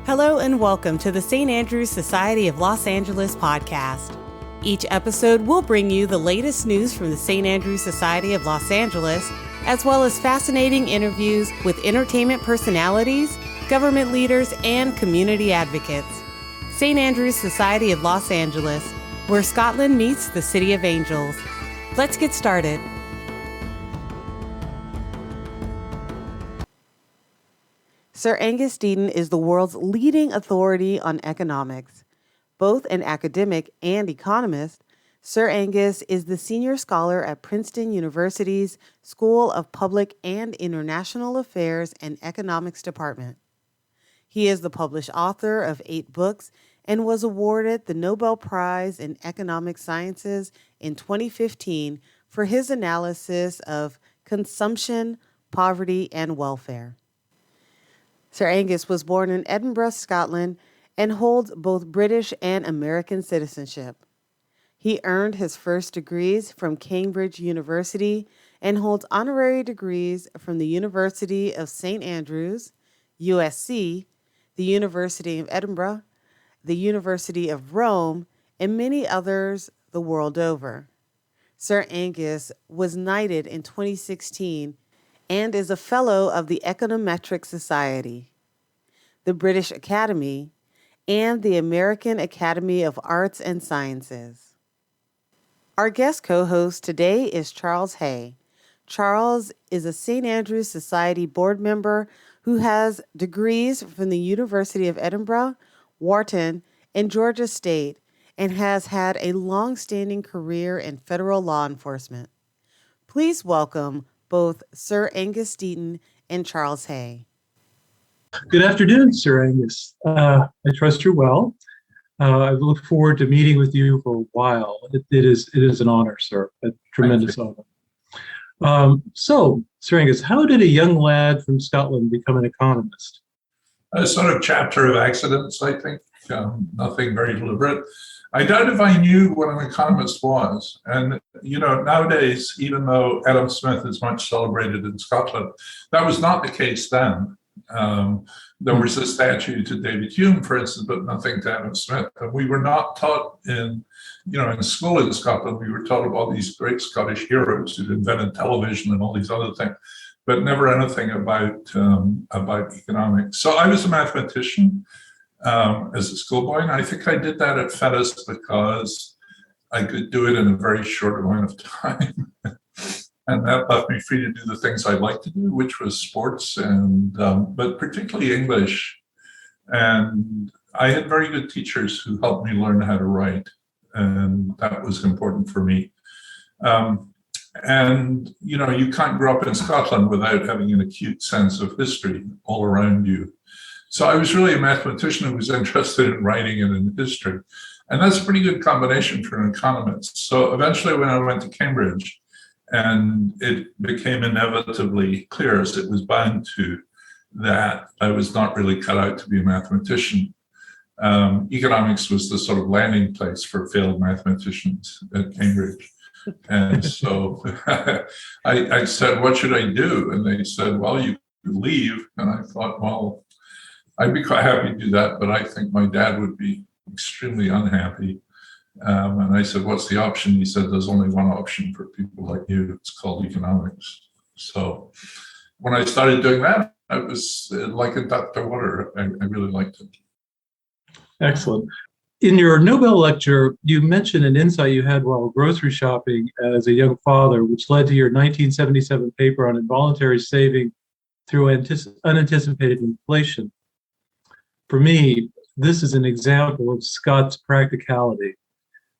Hello and welcome to the St. Andrews Society of Los Angeles podcast. Each episode will bring you the latest news from the St. Andrews Society of Los Angeles, as well as fascinating interviews with entertainment personalities, government leaders, and community advocates. St. Andrews Society of Los Angeles, where Scotland meets the City of Angels. Let's get started. Sir Angus Deaton is the world's leading authority on economics. Both an academic and economist, Sir Angus is the senior scholar at Princeton University's School of Public and International Affairs and Economics Department. He is the published author of 8 books and was awarded the Nobel Prize in Economic Sciences in 2015 for his analysis of consumption, poverty, and welfare. Sir Angus was born in Edinburgh, Scotland, and holds both British and American citizenship. He earned his first degrees from Cambridge University and holds honorary degrees from the University of St. Andrews, USC, the University of Edinburgh, the University of Rome, and many others the world over. Sir Angus was knighted in 2016 and is a fellow of the Econometric Society, the British Academy, and the American Academy of Arts and Sciences. Our guest co-host today is Charles Hay. Charles is a St. Andrews Society board member who has degrees from the University of Edinburgh, Wharton, and Georgia State, and has had a long-standing career in federal law enforcement. Please welcome both Sir Angus Deaton and Charles Hay. Good afternoon, Sir Angus. I trust you're well. I look forward to meeting with you for a while. It is an honor, sir, a tremendous honor. So, Sir Angus, how did a young lad from Scotland become an economist? A sort of chapter of accidents, I think. Nothing very deliberate. I doubt if I knew what an economist was. And, nowadays, even though Adam Smith is much celebrated in Scotland, that was not the case then. There was a statue to David Hume, for instance, but nothing to Adam Smith. And we were not taught in school in Scotland, we were taught about these great Scottish heroes who invented television and all these other things, but never anything about economics. So I was a mathematician as a schoolboy, and I think I did that at Fettes because I could do it in a very short amount of time. And that left me free to do the things I like to do, which was sports and but particularly English. And I had very good teachers who helped me learn how to write, and that was important for me. And you can't grow up in Scotland without having an acute sense of history all around you. So I was really a mathematician who was interested in writing and in history. And that's a pretty good combination for an economist. So eventually when I went to Cambridge, and it became inevitably clear, as it was bound to, that I was not really cut out to be a mathematician. Economics was the sort of landing place for failed mathematicians at Cambridge. And so I said, what should I do? And they said, well, you could leave. And I thought, well, I'd be quite happy to do that, but I think my dad would be extremely unhappy. And I said, what's the option? He said, there's only one option for people like you. It's called economics. So when I started doing that, it was like a duck to water. I really liked it. Excellent. In your Nobel lecture, you mentioned an insight you had while grocery shopping as a young father, which led to your 1977 paper on involuntary saving through unanticipated inflation. For me, this is an example of Scott's practicality.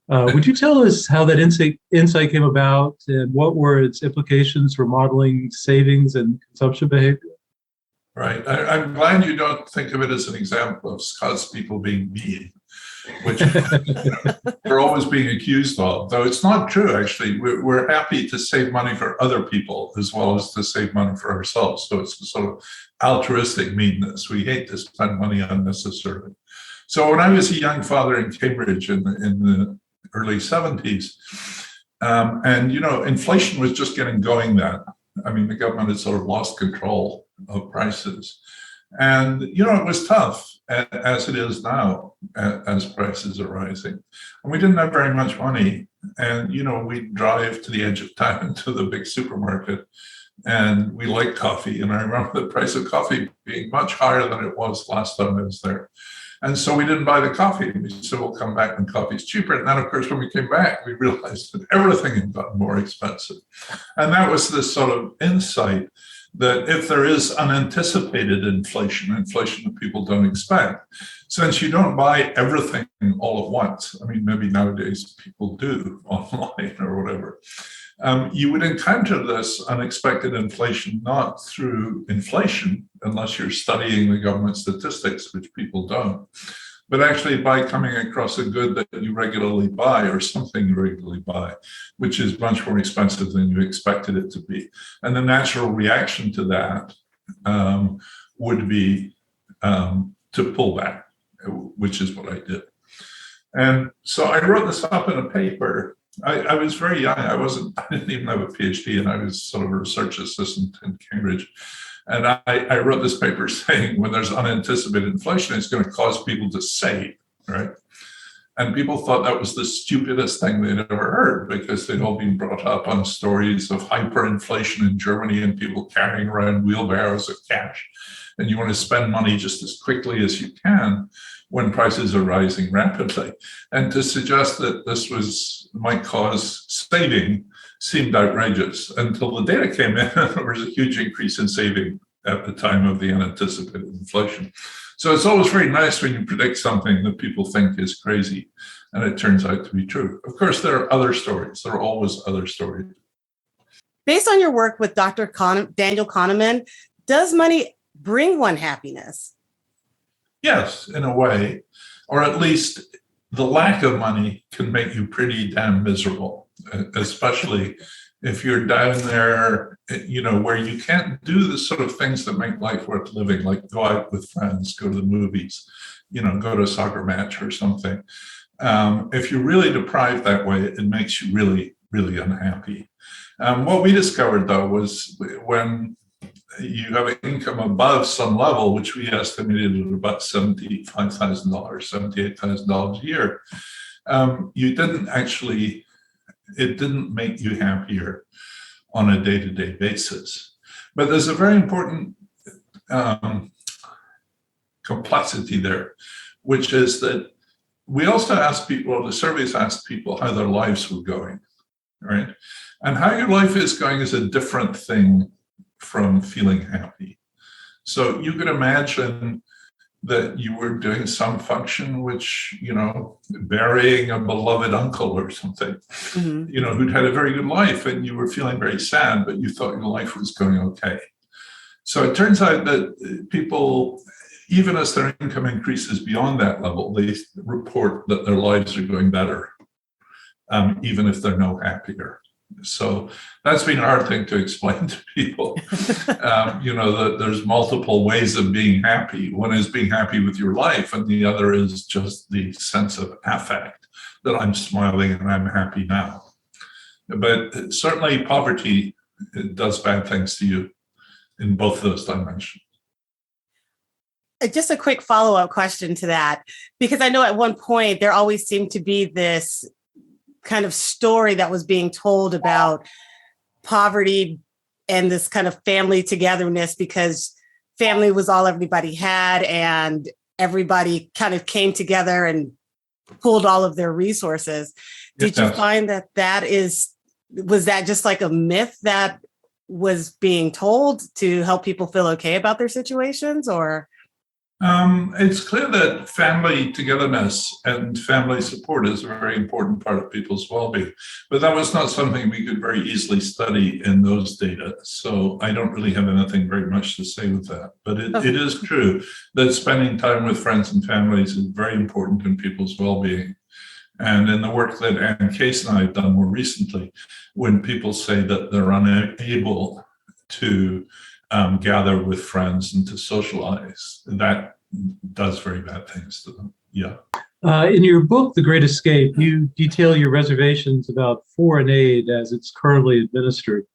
Would you tell us how that insight came about and what were its implications for modeling savings and consumption behavior? Right. I'm glad you don't think of it as an example of Scots people being mean, which we're always being accused of, though it's not true, actually. We're happy to save money for other people as well as to save money for ourselves. So it's a sort of altruistic meanness. We hate to spend money unnecessarily. So when I was a young father in Cambridge in the early 70s, and inflation was just getting going then. I mean, the government had sort of lost control of prices. And, it was tough, as it is now, as prices are rising. And we didn't have very much money. And, we'd drive to the edge of town to the big supermarket, and we liked coffee. And I remember the price of coffee being much higher than it was last time I was there. And so we didn't buy the coffee. We said, we'll come back when coffee's cheaper. And then, of course, when we came back, we realized that everything had gotten more expensive. And that was this sort of insight that if there is unanticipated inflation that people don't expect, since you don't buy everything all at once, I mean, maybe nowadays people do online or whatever, you would encounter this unexpected inflation not through inflation, unless you're studying the government statistics, which people don't, but actually by coming across a good that you regularly buy or something you regularly buy, which is much more expensive than you expected it to be. And the natural reaction to that would be to pull back, which is what I did. And so I wrote this up in a paper. I was very young. I didn't even have a PhD, and I was sort of a research assistant in Cambridge. And I wrote this paper saying when there's unanticipated inflation, it's going to cause people to save, right? And people thought that was the stupidest thing they'd ever heard, because they'd all been brought up on stories of hyperinflation in Germany and people carrying around wheelbarrows of cash. And you want to spend money just as quickly as you can when prices are rising rapidly. And to suggest that this might cause saving seemed outrageous until the data came in. There was a huge increase in saving at the time of the unanticipated inflation. So it's always very nice when you predict something that people think is crazy, and it turns out to be true. Of course, there are other stories. There are always other stories. Based on your work with Dr. Daniel Kahneman, does money bring one happiness? Yes, in a way, or at least the lack of money can make you pretty damn miserable, especially if you're down there, where you can't do the sort of things that make life worth living, like go out with friends, go to the movies, go to a soccer match or something. If you're really deprived that way, it makes you really, really unhappy. What we discovered, though, was when you have an income above some level, which we estimated at about $75,000, $78,000 a year, it didn't make you happier on a day-to-day basis. But there's a very important complexity there, which is that we also asked people, the surveys asked people how their lives were going, right? And how your life is going is a different thing from feeling happy. So you could imagine that you were doing some function which, burying a beloved uncle or something, who'd had a very good life, and you were feeling very sad, but you thought your life was going okay. So it turns out that people, even as their income increases beyond that level, they report that their lives are going better, even if they're no happier. So that's been a hard thing to explain to people, that there's multiple ways of being happy. One is being happy with your life, and the other is just the sense of affect, that I'm smiling and I'm happy now. But certainly poverty does bad things to you in both those dimensions. Just a quick follow-up question to that, because I know at one point there always seemed to be this kind of story that was being told about poverty and this kind of family togetherness, because family was all everybody had, and everybody kind of came together and pooled all of their resources. Did you find that was that just like a myth that was being told to help people feel okay about their situations, or? It's clear that family togetherness and family support is a very important part of people's well-being, but that was not something we could very easily study in those data. So I don't really have anything very much to say with that. But it is true that spending time with friends and families is very important in people's well-being. And in the work that Ann Case and I have done more recently, when people say that they're unable to gather with friends and to socialize, that does very bad things to them. Yeah. In your book, The Great Escape, you detail your reservations about foreign aid as it's currently administered.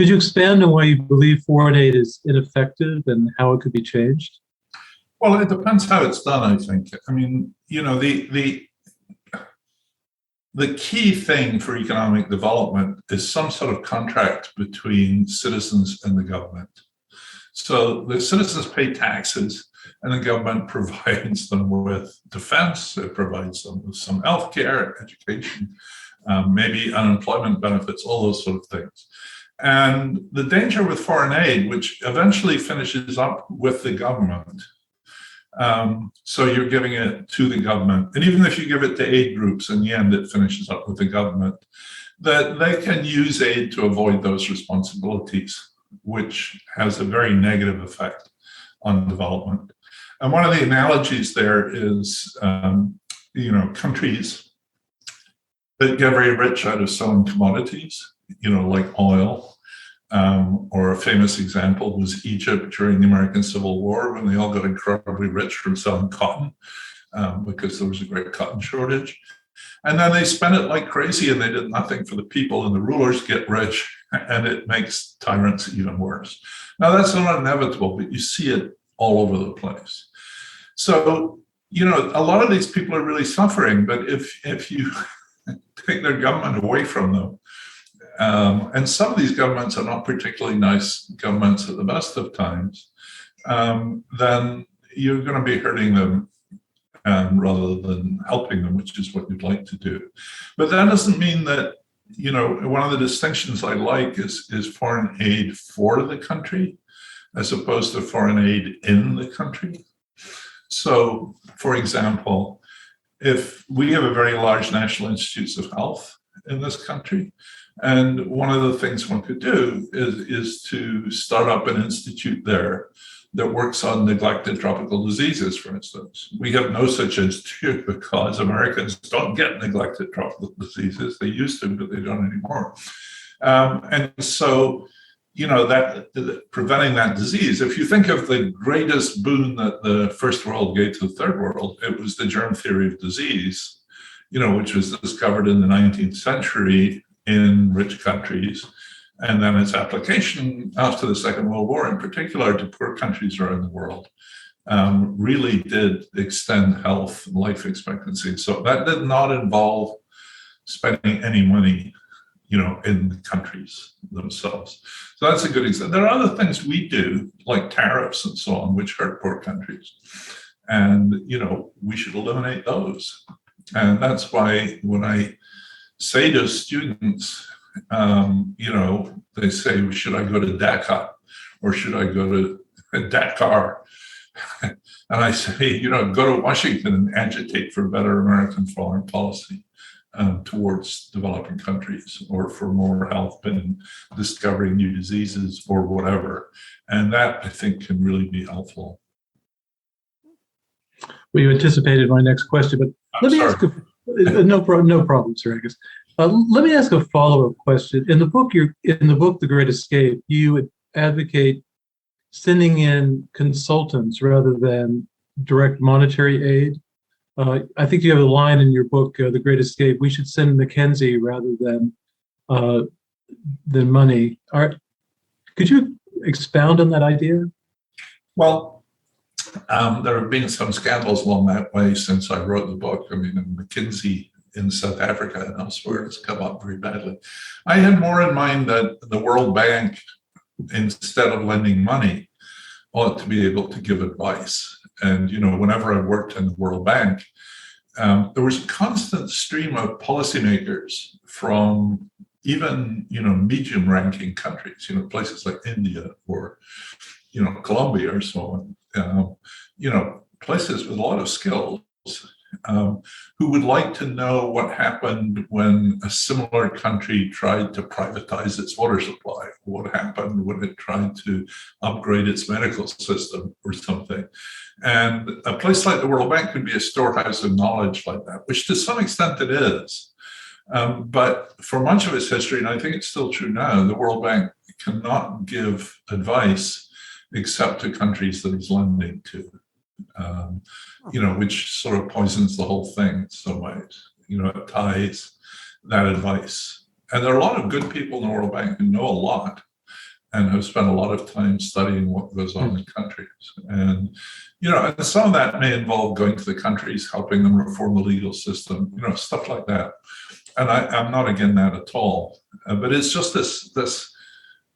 Could you expand on why you believe foreign aid is ineffective and how it could be changed? Well, it depends how it's done, I think. I mean, the key thing for economic development is some sort of contract between citizens and the government. So the citizens pay taxes, and the government provides them with defense, it provides them with some healthcare, education, maybe unemployment benefits, all those sort of things. And the danger with foreign aid, which eventually finishes up with the government, so you're giving it to the government, and even if you give it to aid groups, in the end it finishes up with the government, that they can use aid to avoid those responsibilities, which has a very negative effect on development. And one of the analogies there is, countries that get very rich out of selling commodities, like oil, or a famous example was Egypt during the American Civil War, when they all got incredibly rich from selling cotton, because there was a great cotton shortage. And then they spent it like crazy and they did nothing for the people, and the rulers get rich and it makes tyrants even worse. Now, that's not inevitable, but you see it all over the place. So, a lot of these people are really suffering, but if you take their government away from them, and some of these governments are not particularly nice governments at the best of times, then you're going to be hurting them rather than helping them, which is what you'd like to do. But that doesn't mean that, one of the distinctions I like is foreign aid for the country as opposed to foreign aid in the country. So, for example, if we have a very large National Institutes of Health in this country, and one of the things one could do is to start up an institute there that works on neglected tropical diseases, for instance. We have no such institute because Americans don't get neglected tropical diseases. They used to, but they don't anymore. And so, that preventing that disease, if you think of the greatest boon that the first world gave to the third world, it was the germ theory of disease, which was discovered in the 19th century in rich countries, and then its application after the Second World War, in particular to poor countries around the world, really did extend health and life expectancy. So that did not involve spending any money, in the countries themselves. So that's a good example. There are other things we do, like tariffs and so on, which hurt poor countries. And, we should eliminate those. And that's why when I say to students, they say, should I go to Dhaka or should I go to Dakar? And I say, go to Washington and agitate for better American foreign policy towards developing countries, or for more help in discovering new diseases or whatever. And that, I think, can really be helpful. Well, you anticipated my next question, but let me ask no problem, Sir Angus. Let me ask a follow-up question. In the book, The Great Escape, you advocate sending in consultants rather than direct monetary aid. I think you have a line in your book, The Great Escape. We should send McKinsey rather than money. Could you expound on that idea? Well, there have been some scandals along that way since I wrote the book. I mean, McKinsey in South Africa and elsewhere has come up very badly. I had more in mind that the World Bank, instead of lending money, ought to be able to give advice. And, whenever I worked in the World Bank, there was a constant stream of policymakers from even, medium-ranking countries, places like India or, Colombia or so on, places with a lot of skills, who would like to know what happened when a similar country tried to privatize its water supply, what happened when it tried to upgrade its medical system or something. And a place like the World Bank could be a storehouse of knowledge like that, which to some extent it is. But for much of its history, and I think it's still true now, the World Bank cannot give advice except to countries that it's lending to. Which sort of poisons the whole thing so much. It ties that advice. And there are a lot of good people in the World Bank who know a lot, and have spent a lot of time studying what goes on in countries. And, and some of that may involve going to the countries, helping them reform the legal system, stuff like that. And I'm not against that at all. But it's just this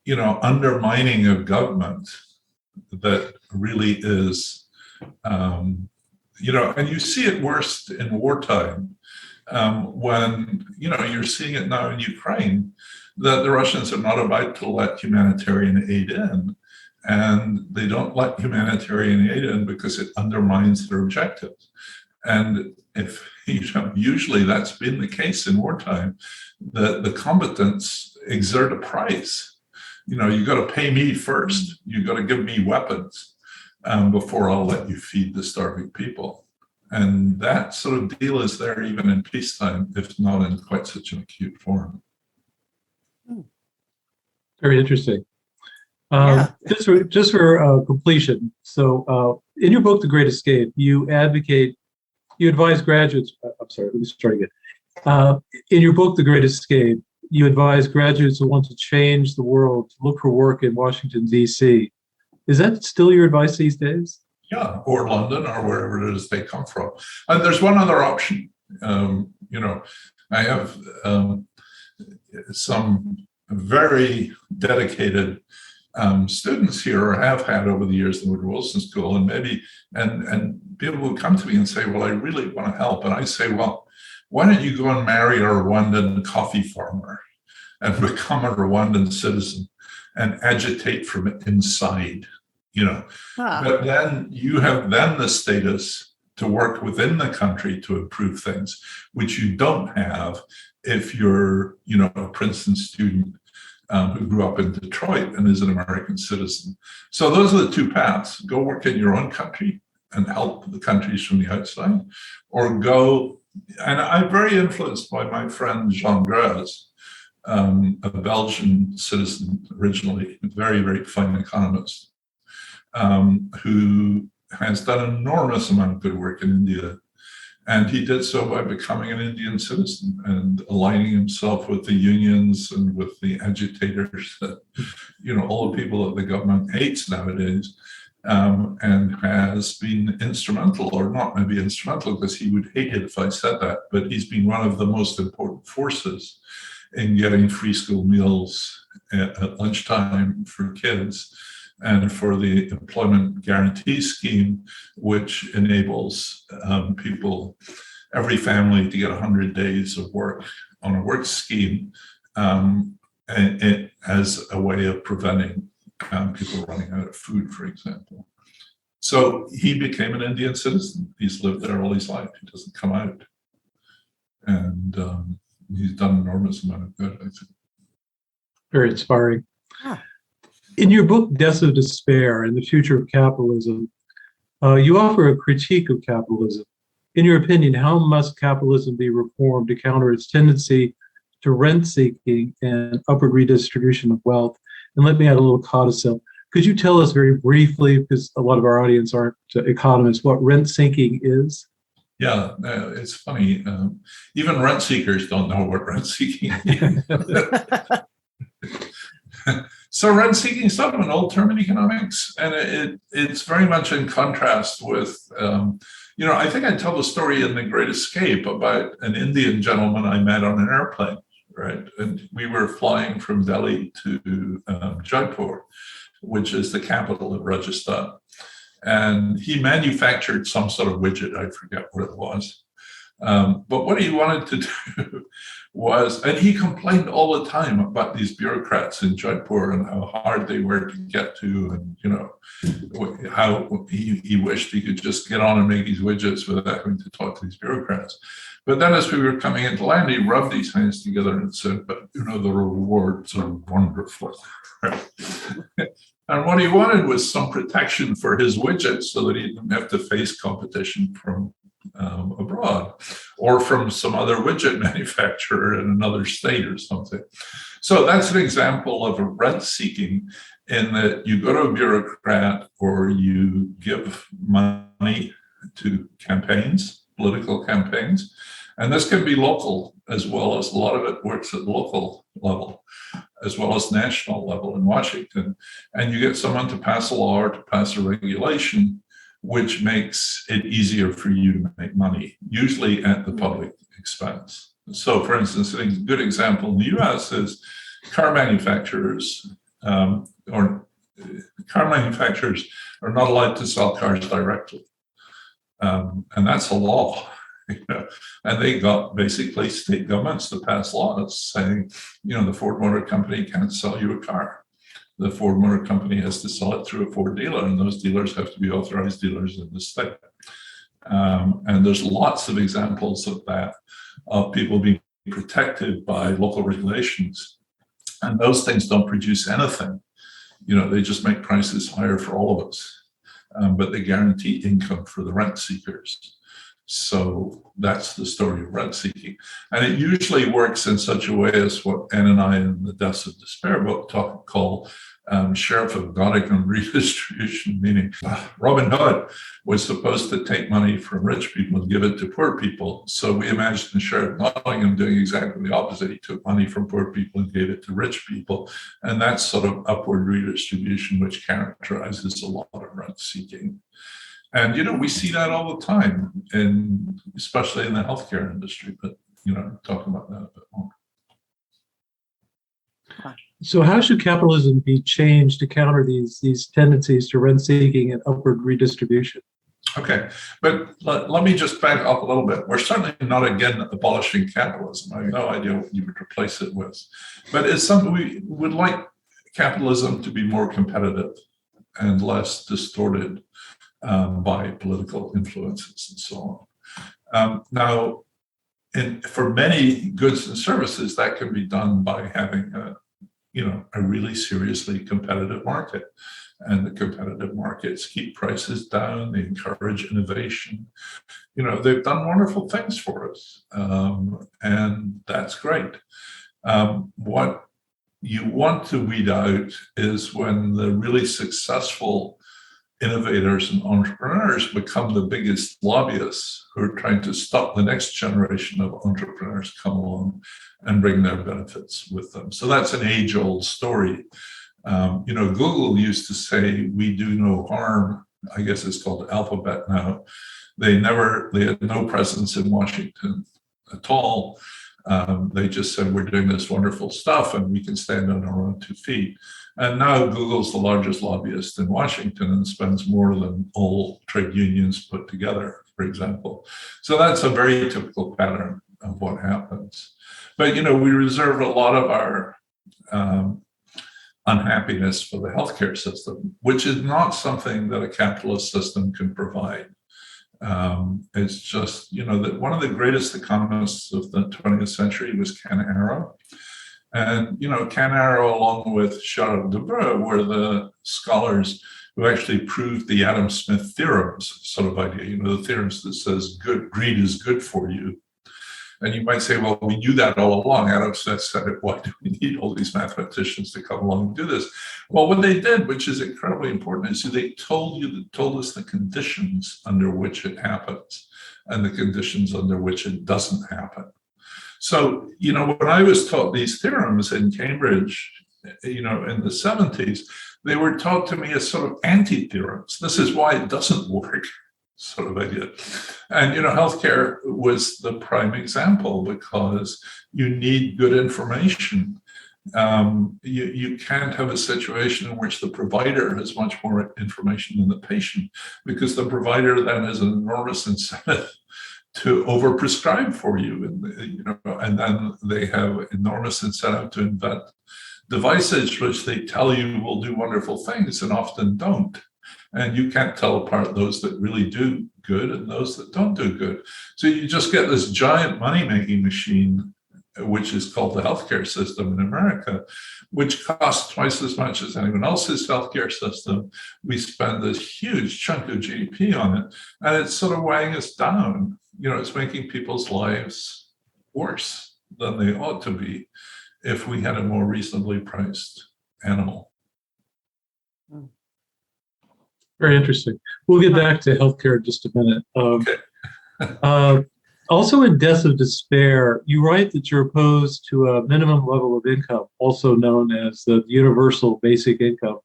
undermining of government that really is, and you see it worst in wartime, when, you're seeing it now in Ukraine, that the Russians are not about to let humanitarian aid in. And they don't let humanitarian aid in because it undermines their objectives. And if usually that's been the case in wartime, the combatants exert a price. You got to pay me first. You got to give me weapons before I'll let you feed the starving people. And that sort of deal is there even in peacetime, if not in quite such an acute form. Very interesting. Yeah. Just for completion. So in your book, The Great Escape, you advise graduates, I'm sorry, let me start again. In your book, The Great Escape, you advise graduates who want to change the world to look for work in Washington, D.C. Is that still your advice these days? Yeah, or London, or wherever it is they come from. And there's one other option. I have some very dedicated students here, or have had over the years in the Woodrow Wilson School, and people will come to me and say, well, I really want to help. And I say, well, why don't you go and marry a Rwandan coffee farmer and become a Rwandan citizen and agitate from inside, But then you have the status to work within the country to improve things, which you don't have if you're, a Princeton student who grew up in Detroit and is an American citizen. So those are the two paths. Go work in your own country and help the countries from the outside, or go, and I'm very influenced by my friend Jean Graz, a Belgian citizen originally, a very, very fine economist, who has done an enormous amount of good work in India. And he did so by becoming an Indian citizen and aligning himself with the unions and with the agitators that, all the people that the government hates nowadays, and has been instrumental, or not maybe instrumental, because he would hate it if I said that, but he's been one of the most important forces in getting free school meals at lunchtime for kids, and for the employment guarantee scheme, which enables people, every family, to get 100 days of work on a work scheme, as a way of preventing people running out of food, for example. So he became an Indian citizen. He's lived there all his life. He doesn't come out. And he's done an enormous amount of good, I think. Very inspiring. Huh. In your book, Death of Despair and the Future of Capitalism, you offer a critique of capitalism. In your opinion, how must capitalism be reformed to counter its tendency to rent-seeking and upward redistribution of wealth? And let me add a little codicil. Could you tell us very briefly, because a lot of our audience aren't economists, what rent-seeking is? Yeah, it's funny. Even rent seekers don't know what rent seeking is. So rent seeking is sort of an old term in economics, and it's very much in contrast with, I think I tell the story in The Great Escape about an Indian gentleman I met on an airplane, right? And we were flying from Delhi to Jaipur, which is the capital of Rajasthan. And he manufactured some sort of widget, I forget what it was. But what he wanted to do was, and he complained all the time about these bureaucrats in Jaipur and how hard they were to get to, and how he wished he could just get on and make these widgets without having to talk to these bureaucrats. But then as we were coming into land, he rubbed his hands together and said, but the rewards are wonderful. And what he wanted was some protection for his widgets so that he didn't have to face competition from abroad or from some other widget manufacturer in another state or something. So that's an example of a rent seeking, in that you go to a bureaucrat or you give money to campaigns, political campaigns, and this can be local as well as a lot of it works at the local level. as well as national level in Washington, and you get someone to pass a law or to pass a regulation, which makes it easier for you to make money, usually at the public expense. So, for instance, a good example in the US is car manufacturers are not allowed to sell cars directly. And that's a law. And they got basically state governments to pass laws saying, the Ford Motor Company can't sell you a car. The Ford Motor Company has to sell it through a Ford dealer, and those dealers have to be authorized dealers in the state. And there's lots of examples of that, of people being protected by local regulations. And those things don't produce anything. They just make prices higher for all of us. But they guarantee income for the rent seekers. So that's the story of rent seeking. And it usually works in such a way as what Anne and I in the Deaths of Despair book call Sheriff of Nottingham redistribution, meaning Robin Hood was supposed to take money from rich people and give it to poor people. So we imagine the Sheriff of Nottingham doing exactly the opposite. He took money from poor people and gave it to rich people. And that's sort of upward redistribution, which characterizes a lot of rent seeking. And, we see that all the time, especially in the healthcare industry, but, talk about that a bit more. So how should capitalism be changed to counter these tendencies to rent seeking and upward redistribution? Okay, but let me just back up a little bit. We're certainly not again abolishing capitalism. I have no idea what you would replace it with. But it's something we would like capitalism to be more competitive and less distorted by political influences and so on. Now, for many goods and services, that can be done by having a really seriously competitive market. And the competitive markets keep prices down, they encourage innovation. They've done wonderful things for us, and that's great. What you want to weed out is when the really successful innovators and entrepreneurs become the biggest lobbyists who are trying to stop the next generation of entrepreneurs come along and bring their benefits with them. So that's an age-old story. Google used to say, "We do no harm." I guess it's called Alphabet now. They had no presence in Washington at all. They just said, "We're doing this wonderful stuff and we can stand on our own 2 feet." And now Google's the largest lobbyist in Washington and spends more than all trade unions put together, for example. So that's a very typical pattern of what happens. But, we reserve a lot of our unhappiness for the healthcare system, which is not something that a capitalist system can provide. It's just, that one of the greatest economists of the 20th century was Ken Arrow. And, Ken Arrow, along with Charles Debreu, were the scholars who actually proved the Adam Smith theorems sort of idea, the theorems that says greed is good for you. And you might say, well, we knew that all along. Adam Smith said it. Why do we need all these mathematicians to come along and do this? Well, what they did, which is incredibly important, is they told us the conditions under which it happens and the conditions under which it doesn't happen. So, when I was taught these theorems in Cambridge, in the 70s, they were taught to me as sort of anti-theorems. This is why it doesn't work, sort of idea. And, healthcare was the prime example because you need good information. You can't have a situation in which the provider has much more information than the patient, because the provider then has an enormous incentive to overprescribe for you, and then they have enormous incentive to invent devices which they tell you will do wonderful things and often don't. And you can't tell apart those that really do good and those that don't do good. So you just get this giant money-making machine, which is called the healthcare system in America, which costs twice as much as anyone else's healthcare system. We spend this huge chunk of GDP on it, and it's sort of weighing us down. It's making people's lives worse than they ought to be if we had a more reasonably priced animal. Very interesting. We'll get back to healthcare in just a minute. Okay. Also, in Deaths of Despair, you write that you're opposed to a minimum level of income, also known as the universal basic income.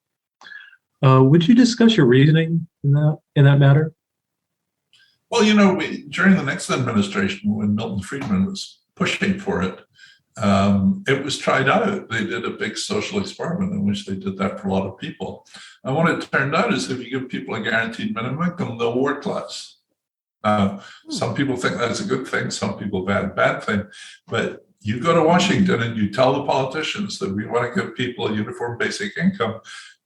Would you discuss your reasoning in that matter? Well, during the Nixon administration, when Milton Friedman was pushing for it, it was tried out. They did a big social experiment in which they did that for a lot of people. And what it turned out is if you give people a guaranteed minimum income, they'll work less. Some people think that's a good thing, some people bad thing. But you go to Washington and you tell the politicians that we want to give people a uniform basic income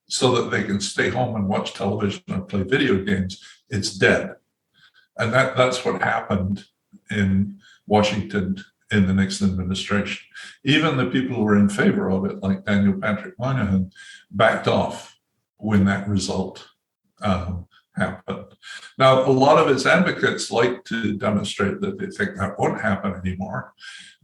so that they can stay home and watch television and play video games, it's dead. And that's what happened in Washington in the Nixon administration. Even the people who were in favor of it, like Daniel Patrick Moynihan, backed off when that result happened. Now, a lot of its advocates like to demonstrate that they think that won't happen anymore.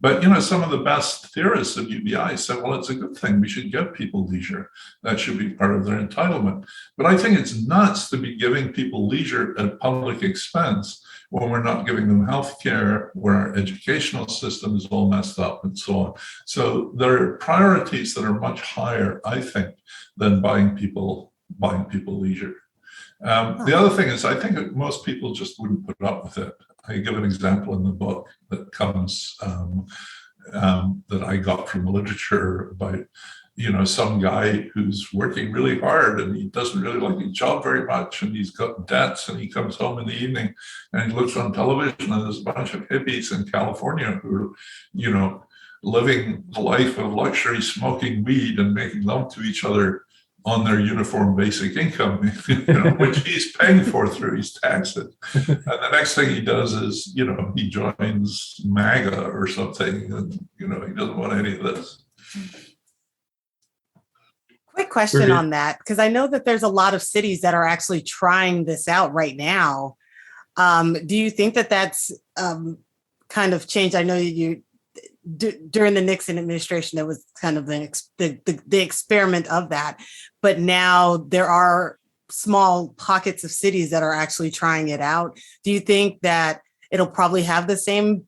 But, some of the best theorists of UBI said, well, it's a good thing. We should give people leisure. That should be part of their entitlement. But I think it's nuts to be giving people leisure at public expense when we're not giving them health care, where our educational system is all messed up and so on. So there are priorities that are much higher, I think, than buying people leisure. The other thing is, I think that most people just wouldn't put up with it. I give an example in the book that comes that I got from literature about, some guy who's working really hard and he doesn't really like his job very much and he's got debts and he comes home in the evening and he looks on television and there's a bunch of hippies in California who are, living the life of luxury, smoking weed and making love to each other on their uniform basic income, which he's paying for through his taxes. And the next thing he does is, he joins MAGA or something, and, he doesn't want any of this. Quick question on that, because I know that there's a lot of cities that are actually trying this out right now. Do you think that that's kind of changed? I know during the Nixon administration, there was kind of the experiment of that, but now there are small pockets of cities that are actually trying it out. Do you think that it'll probably have the same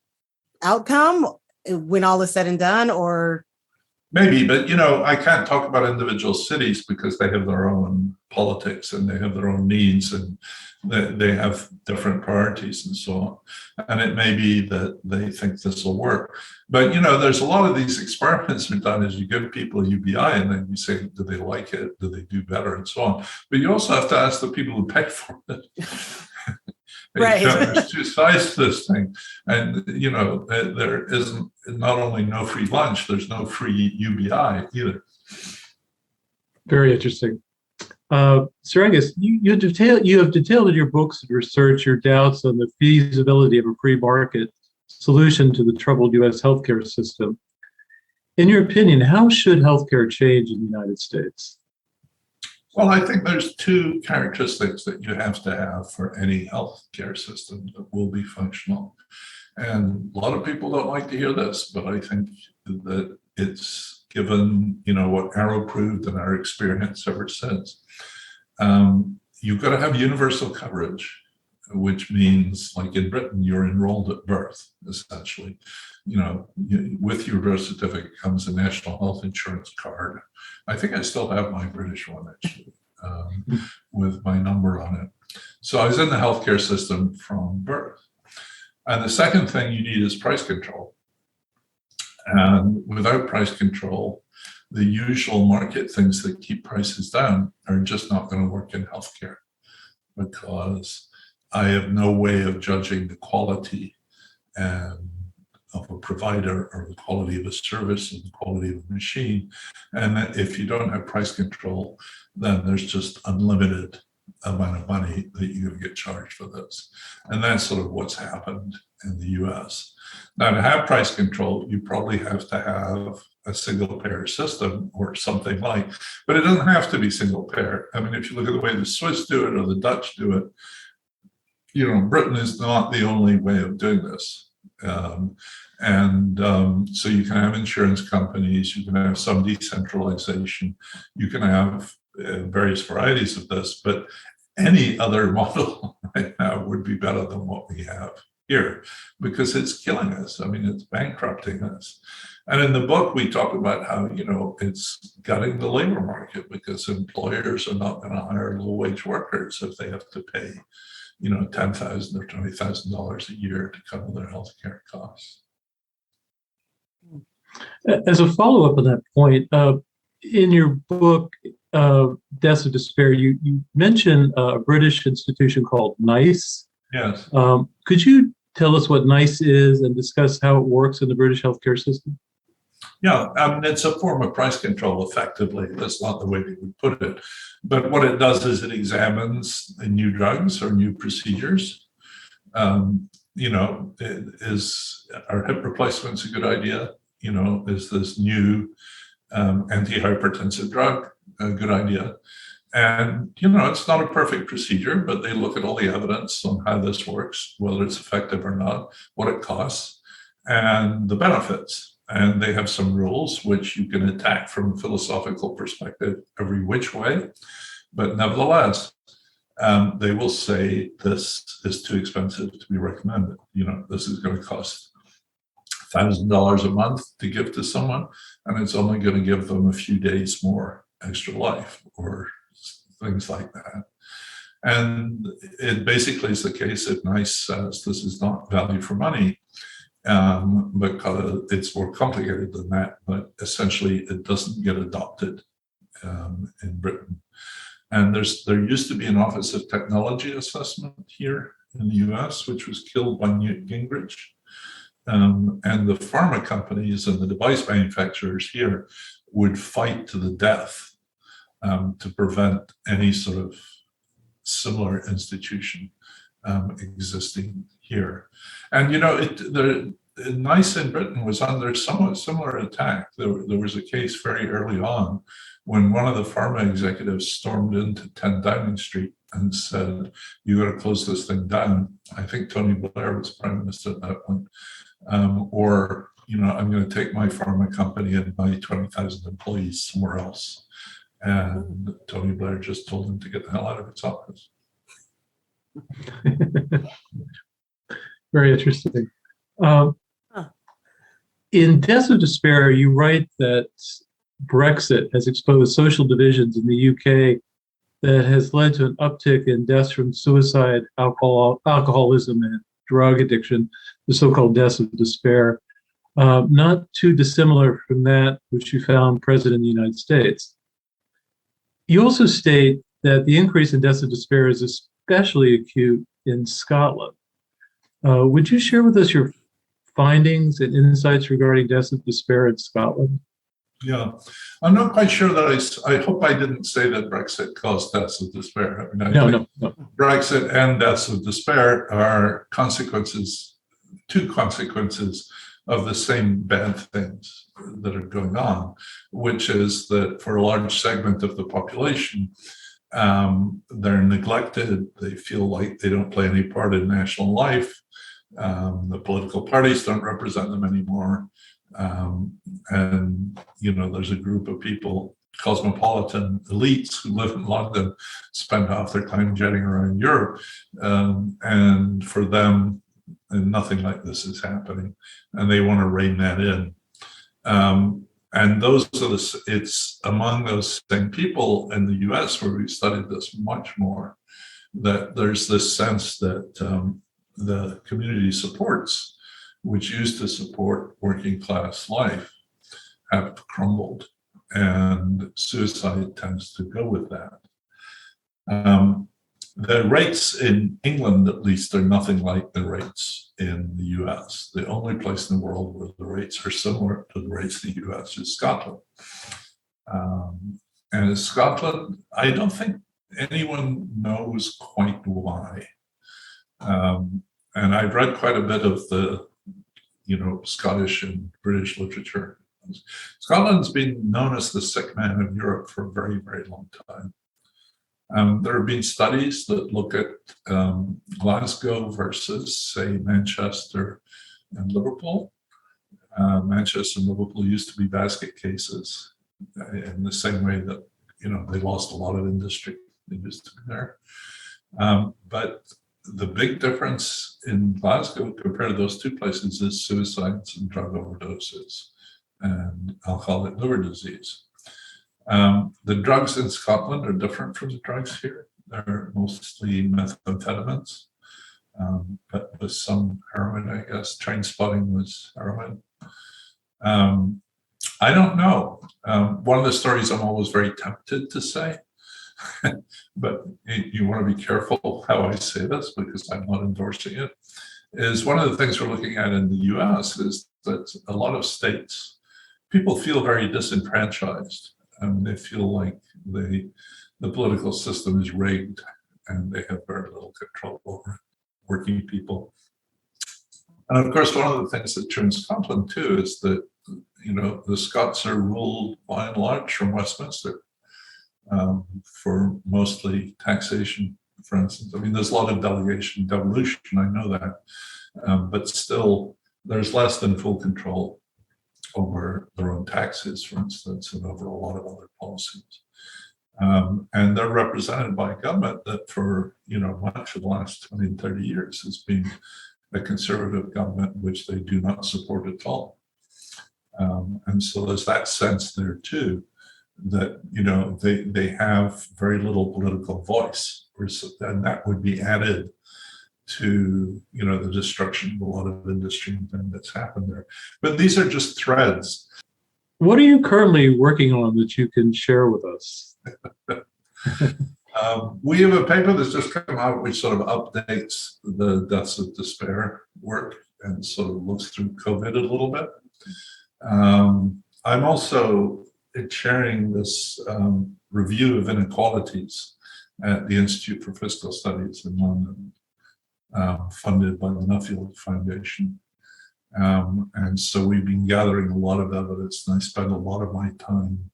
outcome when all is said and done, or? Maybe, but I can't talk about individual cities because they have their own politics and they have their own needs and they have different priorities and so on. And it may be that they think this will work. But, there's a lot of these experiments are done as you give people a UBI and then you say, do they like it? Do they do better? And so on. But you also have to ask the people who pay for it. Right. There's two sides to this thing. And, there isn't not only no free lunch, there's no free UBI either. Very interesting. Sir Angus, you have detailed in your books and research your doubts on the feasibility of a free market solution to the troubled U.S. healthcare system. In your opinion, how should healthcare change in the United States? Well, I think there's two characteristics that you have to have for any healthcare system that will be functional. And a lot of people don't like to hear this, but I think that it's given, what Arrow proved in our experience ever since. You've got to have universal coverage, which means, like in Britain, you're enrolled at birth, essentially. With your birth certificate comes a national health insurance card. I think I still have my British one, actually, with my number on it. So I was in the healthcare system from birth. And the second thing you need is price control. And without price control, the usual market things that keep prices down are just not going to work in healthcare, because I have no way of judging the quality of a provider or the quality of a service and the quality of a machine. And that if you don't have price control, then there's just unlimited amount of money that you're going to get charged for this. And that's sort of what's happened in the US. Now, to have price control, you probably have to have a single payer system or something like, but it doesn't have to be single payer. I mean, if you look at the way the Swiss do it or the Dutch do it, Britain is not the only way of doing this. So you can have insurance companies, you can have some decentralization, you can have various varieties of this, but any other model right now would be better than what we have here because it's killing us. I mean, it's bankrupting us. And in the book, we talk about how, it's gutting the labor market because employers are not going to hire low-wage workers if they have to pay, $10,000 or $20,000 a year to cover their healthcare costs. As a follow-up on that point, in your book, Deaths of Despair, you mention a British institution called NICE. Yes. Could you tell us what NICE is and discuss how it works in the British healthcare system? Yeah, I mean, it's a form of price control, effectively. That's not the way we would put it. But what it does is it examines new drugs or new procedures. Are hip replacements a good idea? Is this new antihypertensive drug a good idea? And, it's not a perfect procedure, but they look at all the evidence on how this works, whether it's effective or not, what it costs, and the benefits. And they have some rules which you can attack from a philosophical perspective every which way. But nevertheless, they will say this is too expensive to be recommended. This is going to cost $1,000 a month to give to someone, and it's only going to give them a few days more extra life or things like that. And it basically is the case if NICE says this is not value for money, because it's more complicated than that, but essentially it doesn't get adopted in Britain. And there used to be an Office of Technology Assessment here in the US, which was killed by Newt Gingrich. And the pharma companies and the device manufacturers here would fight to the death to prevent any sort of similar institution existing here. And the NICE in Britain was under somewhat similar attack. There was a case very early on when one of the pharma executives stormed into 10 Downing Street and said, "You got to close this thing down." I think Tony Blair was prime minister at that point. I'm going to take my pharma company and my 20,000 employees somewhere else. And Tony Blair just told him to get the hell out of its office. Very interesting. In Deaths of Despair, you write that Brexit has exposed social divisions in the UK that has led to an uptick in deaths from suicide, alcoholism, and drug addiction, the so-called deaths of despair, not too dissimilar from that which you found present in the United States. You also state that the increase in deaths of despair is especially acute in Scotland. Would you share with us your findings and insights regarding deaths of despair in Scotland? Yeah, I'm not quite sure that I hope I didn't say that Brexit caused deaths of despair. I mean, No. Brexit and deaths of despair are two consequences of the same bad things that are going on, which is that for a large segment of the population, they're neglected. They feel like they don't play any part in national life. The political parties don't represent them anymore. And there's a group of people, cosmopolitan elites who live in London, spend half their time jetting around Europe. And for them, nothing like this is happening. And they want to rein that in. And it's among those same people in the US where we studied this much more, that there's this sense that the community supports, which used to support working class life, have crumbled, and suicide tends to go with that. The rates in England, at least, are nothing like the rates in the US. The only place in the world where the rates are similar to the rates in the US is Scotland. And in Scotland, I don't think anyone knows quite why. And I've read quite a bit of the Scottish and British literature. Scotland's been known as the sick man of Europe for a very, very long time. There have been studies that look at Glasgow versus, say, Manchester and Liverpool. Manchester and Liverpool used to be basket cases in the same way that, they lost a lot of industry. They used to be there. But the big difference in Glasgow compared to those two places is suicides and drug overdoses and alcoholic liver disease. The drugs in Scotland are different from the drugs here. They're mostly methamphetamines, but with some heroin, I guess. Train spotting was heroin. I don't know. One of the stories I'm always very tempted to say, but you want to be careful how I say this because I'm not endorsing it, is one of the things we're looking at in the US is that a lot of states, people feel very disenfranchised. They feel like the political system is rigged and they have very little control over working people. And of course, one of the things that's true in Scotland too is that, the Scots are ruled by and large from Westminster for mostly taxation, for instance. I mean, there's a lot of devolution, I know that, but still there's less than full control over their own taxes, for instance, and over a lot of other policies. And they're represented by a government that for, much of the last 20 and 30 years has been a conservative government, which they do not support at all. And so there's that sense there too, that, they have very little political voice, and that would be added to, the destruction of a lot of industry and things that's happened there. But these are just threads. What are you currently working on that you can share with us? We have a paper that's just come out which sort of updates the deaths of despair work and sort of looks through COVID a little bit. I'm also chairing this review of inequalities at the Institute for Fiscal Studies in London, funded by the Nuffield Foundation. And so we've been gathering a lot of evidence, and I spend a lot of my time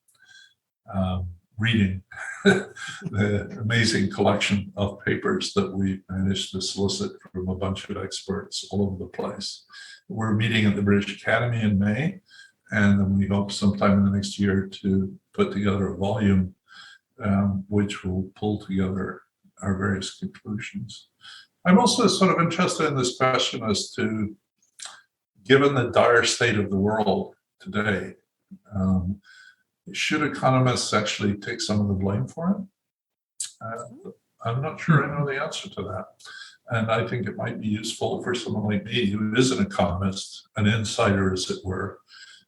reading the amazing collection of papers that we managed to solicit from a bunch of experts all over the place. We're meeting at the British Academy in May, and then we hope sometime in the next year to put together a volume which will pull together our various conclusions. I'm also sort of interested in this question as to, given the dire state of the world today, should economists actually take some of the blame for it? I'm not sure I know the answer to that. And I think it might be useful for someone like me, who is an economist, an insider, as it were,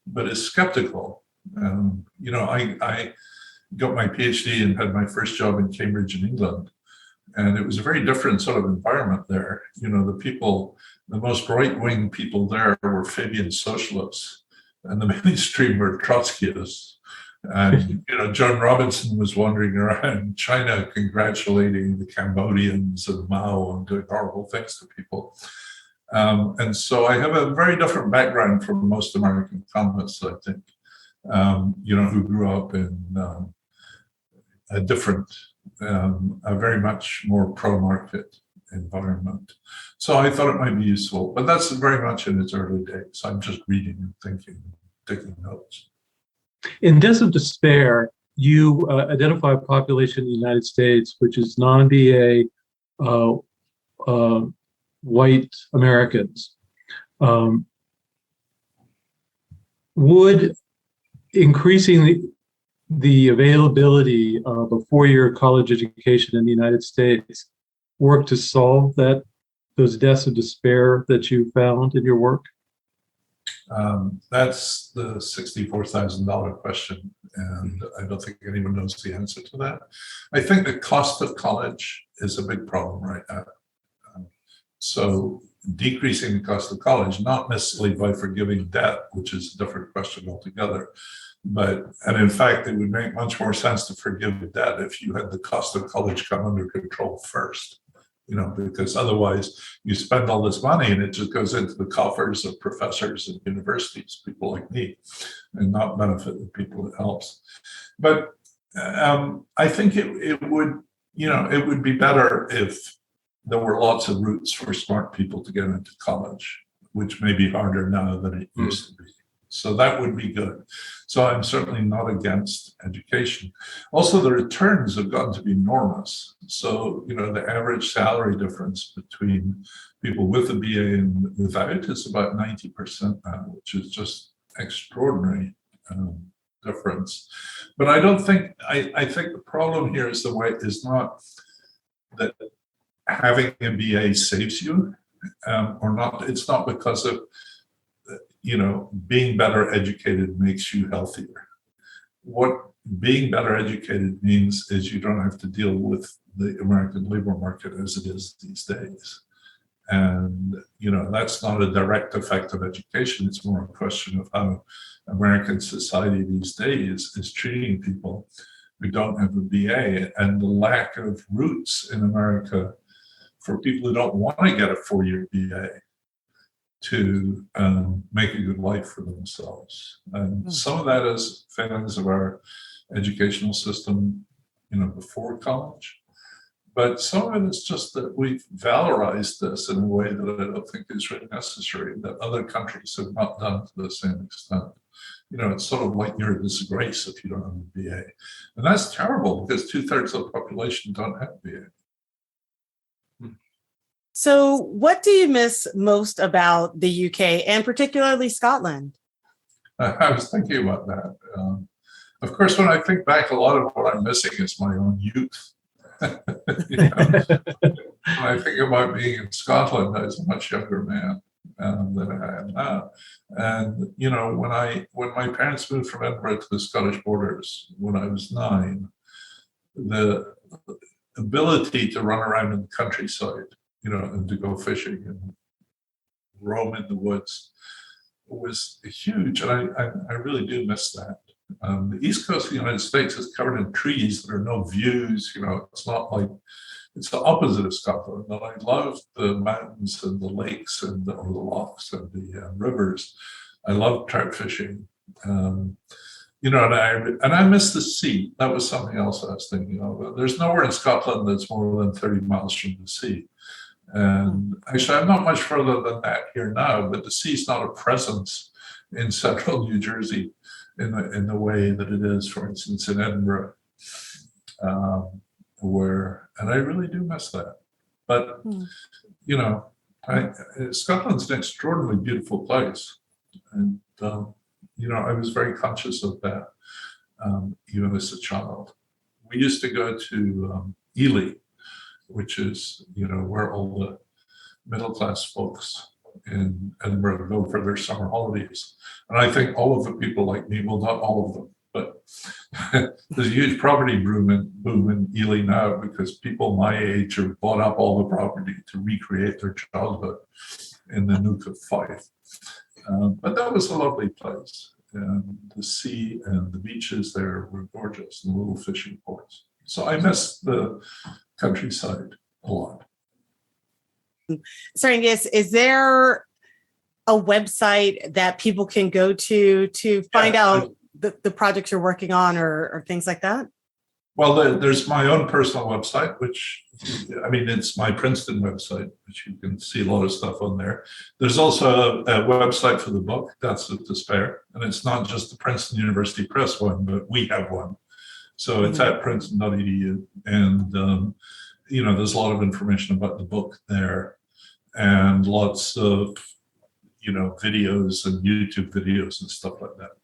but is skeptical. I got my PhD and had my first job in Cambridge in England. And it was a very different sort of environment there. The most right-wing people there were Fabian socialists, and the mainstream were Trotskyists. And John Robinson was wandering around China congratulating the Cambodians and Mao and doing horrible things to people. And so I have a very different background from most American economists, I think, who grew up in a different, a very much more pro-market environment. So I thought it might be useful, but that's very much in its early days. I'm just reading and thinking, taking notes. In Deaths of Despair, you identify a population in the United States which is non-BA white Americans. Would increasing the availability of a four-year college education in the United States work to solve those deaths of despair that you found in your work? That's the $64,000 question, and I don't think anyone knows the answer to that. I think the cost of college is a big problem right now. So decreasing the cost of college, not necessarily by forgiving debt, which is a different question altogether, and in fact, it would make much more sense to forgive debt if you had the cost of college come under control first. Because otherwise you spend all this money and it just goes into the coffers of professors and universities, people like me, and not benefit the people it helps. But I think it would be better if there were lots of routes for smart people to get into college, which may be harder now than it used to be. So that would be good. So I'm certainly not against education. Also, the returns have gotten to be enormous. So, the average salary difference between people with a BA and without is about 90% now, which is just extraordinary difference. But I don't think, I think the problem here is not that having a BA saves you or not. It's not because of, being better educated makes you healthier. What being better educated means is you don't have to deal with the American labor market as it is these days. And, that's not a direct effect of education. It's more a question of how American society these days is treating people who don't have a BA, and the lack of roots in America for people who don't want to get a 4-year BA to make a good life for themselves. And some of that is failings of our educational system, before college. But some of it is just that we've valorized this in a way that I don't think is really necessary, that other countries have not done to the same extent. It's sort of like you're a disgrace if you don't have a BA. And that's terrible because 2/3 of the population don't have BA. So what do you miss most about the UK and particularly Scotland? I was thinking about that. Of course, when I think back, a lot of what I'm missing is my own youth. When I think about being in Scotland, I was a much younger man than I am now. And when my parents moved from Edinburgh to the Scottish borders when I was 9, the ability to run around in the countryside, and to go fishing and roam in the woods was huge, and I really do miss that. The East Coast of the United States is covered in trees. There are no views. It's not like, it's the opposite of Scotland. And I love the mountains and the lakes or the lochs and the rivers. I love trout fishing. And I miss the sea. That was something else I was thinking of. There's nowhere in Scotland that's more than 30 miles from the sea. And actually, I'm not much further than that here now, but the sea is not a presence in central New Jersey in the way that it is, for instance, in Edinburgh, and I really do miss that. But, Scotland's an extraordinarily beautiful place. And, I was very conscious of that, even as a child. We used to go to Ely, which is, where all the middle-class folks in Edinburgh go for their summer holidays. And I think all of the people like me, well, not all of them, but there's a huge property boom in Ely now because people my age have bought up all the property to recreate their childhood in the Nook of Fife. But that was a lovely place. And the sea and the beaches there were gorgeous, and the little fishing ports. So I miss the countryside a lot. Sir Angus, is there a website that people can go to find out the projects you're working on or things like that? Well, there's my own personal website, which, it's my Princeton website, which you can see a lot of stuff on there. There's also a website for the book, That's of Despair. And it's not just the Princeton University Press one, but we have one. So it's at princeton.edu. And, there's a lot of information about the book there and lots of, videos and YouTube videos and stuff like that.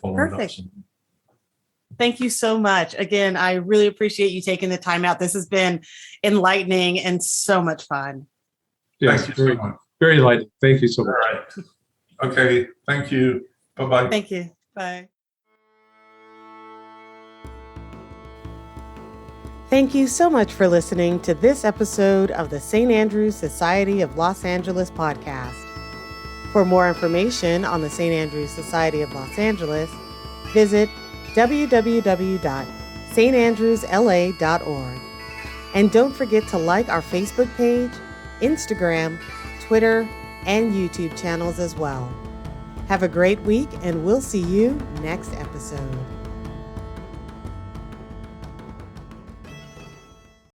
Perfect. Thank you so much. Again, I really appreciate you taking the time out. This has been enlightening and so much fun. Yes, thank you so much. Very enlightening. Thank you so much. All right. Okay. Thank you. Bye-bye. Thank you. Bye. Thank you so much for listening to this episode of the St. Andrews Society of Los Angeles podcast. For more information on the St. Andrews Society of Los Angeles, visit www.standrewsla.org. And don't forget to like our Facebook page, Instagram, Twitter, and YouTube channels as well. Have a great week, and we'll see you next episode.